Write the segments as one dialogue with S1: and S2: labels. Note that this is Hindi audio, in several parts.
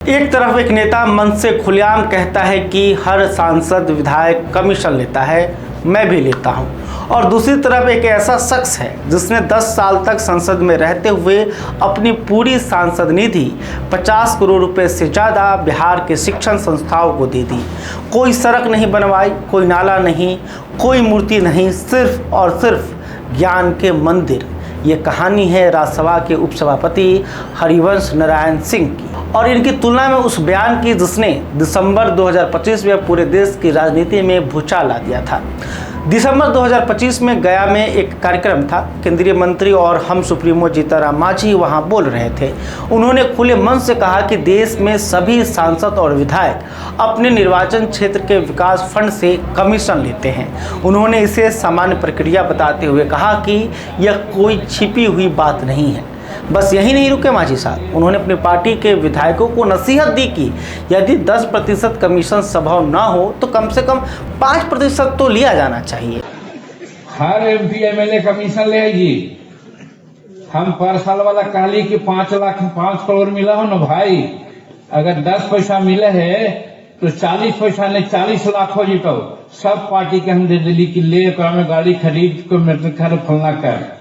S1: एक तरफ एक नेता मंच से खुलेआम कहता है कि हर सांसद विधायक कमीशन लेता है, मैं भी लेता हूं, और दूसरी तरफ एक ऐसा शख्स है जिसने 10 साल तक संसद में रहते हुए अपनी पूरी सांसद निधि 50 करोड़ रुपए से ज़्यादा बिहार के शिक्षण संस्थाओं को दे दी। कोई सड़क नहीं बनवाई, कोई नाला नहीं, कोई मूर्ति नहीं, सिर्फ और सिर्फ ज्ञान के मंदिर। ये कहानी है राज्यसभा के उपसभापति हरिवंश नारायण सिंह की, और इनकी तुलना में उस बयान की जिसने दिसंबर 2025 में पूरे देश की राजनीति में भूचाल ला दिया था। दिसंबर 2025 में गया में एक कार्यक्रम था। केंद्रीय मंत्री और हम सुप्रीमो जीतन मांझी वहां बोल रहे थे। उन्होंने खुले मन से कहा कि देश में सभी सांसद और विधायक अपने निर्वाचन क्षेत्र के विकास फंड से कमीशन लेते हैं। उन्होंने इसे सामान्य प्रक्रिया बताते हुए कहा कि यह कोई छिपी हुई बात नहीं है। बस यही नहीं रुके मांझी साहब, उन्होंने अपनी पार्टी के विधायकों को नसीहत दी कि यदि 10% कमीशन संभव ना हो तो कम से कम 5% तो लिया जाना चाहिए।
S2: हर MP MLA कमीशन लेगी। हम पर साल वाला काली की 5 करोड़ मिला हो ना भाई, अगर 10 पैसा मिले है तो 40 पैसा ने 40 लाख हो जीतो। सब पार्टी के हम दे दिली कि ले में गाड़ी खरीद को मेरे घर फलना कर।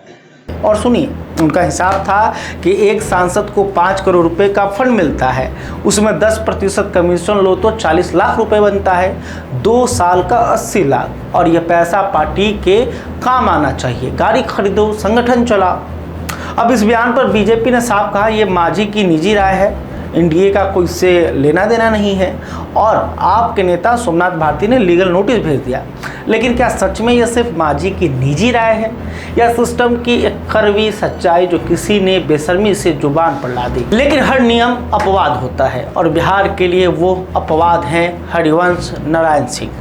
S1: और सुनिए, उनका हिसाब था कि एक सांसद को 5 करोड़ रुपए का फंड मिलता है, उसमें 10% कमीशन लो तो 40 लाख रुपए बनता है, 2 साल का 80 लाख, और यह पैसा पार्टी के काम आना चाहिए। गाड़ी खरीदो, संगठन चलाओ। अब इस बयान पर बीजेपी ने साफ कहा यह मांझी की निजी राय है, एनडीए का कोई इससे लेना देना नहीं है, और आपके नेता सोमनाथ भारती ने लीगल नोटिस भेज दिया। लेकिन क्या सच में यह सिर्फ मांझी की निजी राय है या सिस्टम की एक कड़वी सच्चाई जो किसी ने बेशर्मी से जुबान पर ला दी? लेकिन हर नियम अपवाद होता है, और बिहार के लिए वो अपवाद हैं हरिवंश नारायण सिंह।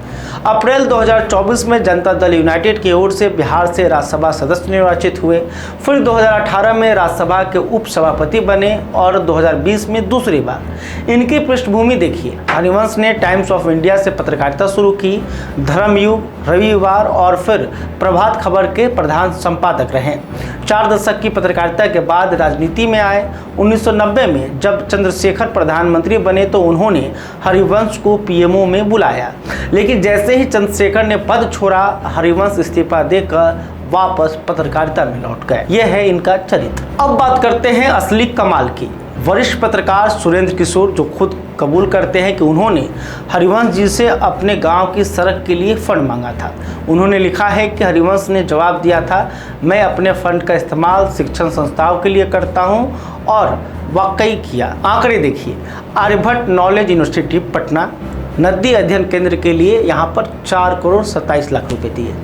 S1: अप्रैल 2024 में जनता दल यूनाइटेड की ओर से बिहार से राज्यसभा सदस्य निर्वाचित हुए, फिर 2018 में राज्यसभा के उपसभापति बने और 2020 में दूसरी बार। इनकी पृष्ठभूमि देखिए। हरिवंश ने टाइम्स ऑफ इंडिया से पत्रकारिता शुरू की, धर्मयुग, रविवार और फिर प्रभात खबर के प्रधान संपादक रहे। 4 दशक की पत्रकारिता के बाद राजनीति में आए। 1990 में जब चंद्रशेखर प्रधानमंत्री बने तो उन्होंने हरिवंश को पीएमओ में बुलाया, लेकिन जैसे ही चंद्रशेखर ने पद छोड़ा, हरिवंश इस्तीफा देकर वापस पत्रकारिता में लौट गए। यह है इनका चरित्र। अब बात करते हैं असली कमाल की। वरिष्ठ पत्रकार सुरेंद्र किशोर जो खुद कबूल करते हैं कि उन्होंने हरिवंश जी से अपने गांव की सड़क के लिए फंड मांगा था। उन्होंने लिखा है कि हरिवंश ने जवाब दिया था, मैं अपने फंड का इस्तेमाल शिक्षण संस्थाओं के लिए करता हूं, और वाकई किया। आंकड़े देखिए, आर्यभट्ट नॉलेज यूनिवर्सिटी पटना नदी अध्ययन केंद्र के लिए यहाँ पर 4 करोड़ 27 लाख रुपए दिए।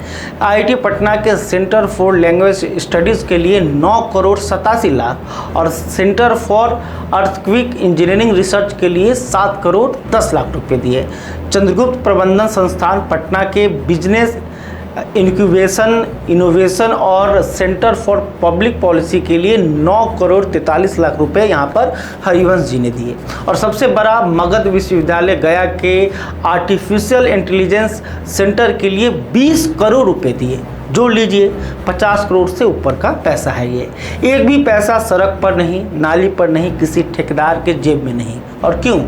S1: IIT पटना के सेंटर फॉर लैंग्वेज स्टडीज़ के लिए 9 करोड़ 87 लाख, और centre for earthquake engineering research के लिए 7 करोड़ 10 लाख रुपए दिए। चंद्रगुप्त प्रबंधन संस्थान पटना के बिजनेस इंक्यूबेशन, इनोवेशन और सेंटर फॉर पब्लिक पॉलिसी के लिए 9 करोड़ 43 लाख रुपए यहाँ पर हरिवंश जी ने दिए। और सबसे बड़ा मगध विश्वविद्यालय गया के आर्टिफिशियल इंटेलिजेंस सेंटर के लिए 20 करोड़ रुपए दिए। जोड़ लीजिए, 50 करोड़ से ऊपर का पैसा है ये। एक भी पैसा सड़क पर नहीं, नाली पर नहीं, किसी ठेकेदार के जेब में नहीं। और क्यों?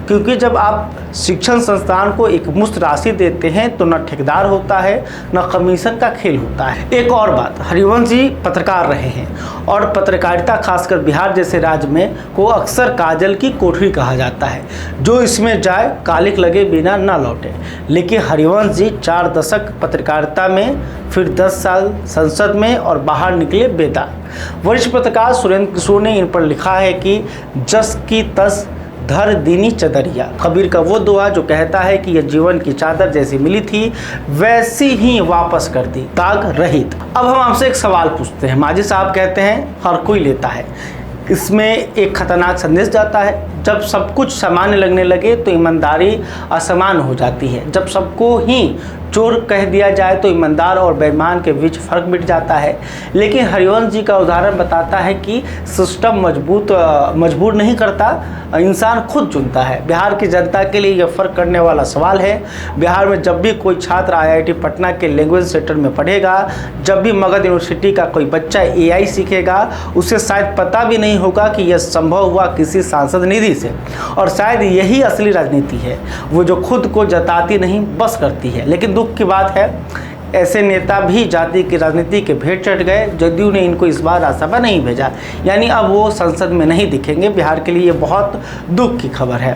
S1: क्योंकि जब आप शिक्षण संस्थान को एक मुश्त राशि देते हैं तो न ठेकेदार होता है, न कमीशन का खेल होता है। एक और बात, हरिवंश जी पत्रकार रहे हैं, और पत्रकारिता खासकर बिहार जैसे राज्य में को अक्सर काजल की कोठरी कहा जाता है, जो इसमें जाए कालिक लगे बिना ना लौटे। लेकिन हरिवंश जी 4 दशक पत्रकारिता में, फिर 10 साल संसद में, और बाहर निकले बेदाग। वरिष्ठ पत्रकार सुरेंद्र किशोर ने इन पर लिखा है कि जस की तस धर दीनी चदरिया। कबीर का वो दुआ जो कहता है कि यह जीवन की चादर जैसी मिली थी वैसी ही वापस कर दी, दाग रहित। अब हम आपसे एक सवाल पूछते हैं। मांझी साहब कहते हैं हर कोई लेता है, इसमें एक खतरनाक संदेश जाता है। जब सब कुछ सामान्य लगने लगे तो ईमानदारी असमान हो जाती है। जब सबको ही चोर कह दिया जाए तो ईमानदार और बेईमान के बीच फर्क मिट जाता है। लेकिन हरिवंश जी का उदाहरण बताता है कि सिस्टम मजबूर नहीं करता, इंसान खुद चुनता है। बिहार की जनता के लिए यह फर्क करने वाला सवाल है। बिहार में जब भी कोई छात्र IIT पटना के लैंग्वेज सेंटर में पढ़ेगा, जब भी मगध यूनिवर्सिटी का कोई बच्चा AI सीखेगा, उसे शायद पता भी नहीं नहीं होगा कि यह संभव हुआ किसी सांसद निधि से, और शायद यही असली राजनीति है, वो जो खुद को जताती नहीं बस करती है। लेकिन दुख की बात है, ऐसे नेता भी जाति की राजनीति के भेंट चढ़ गए। जदयू ने इनको इस बार राज्यसभा नहीं भेजा, यानी अब वो संसद में नहीं दिखेंगे। बिहार के लिए ये बहुत दुख की खबर है।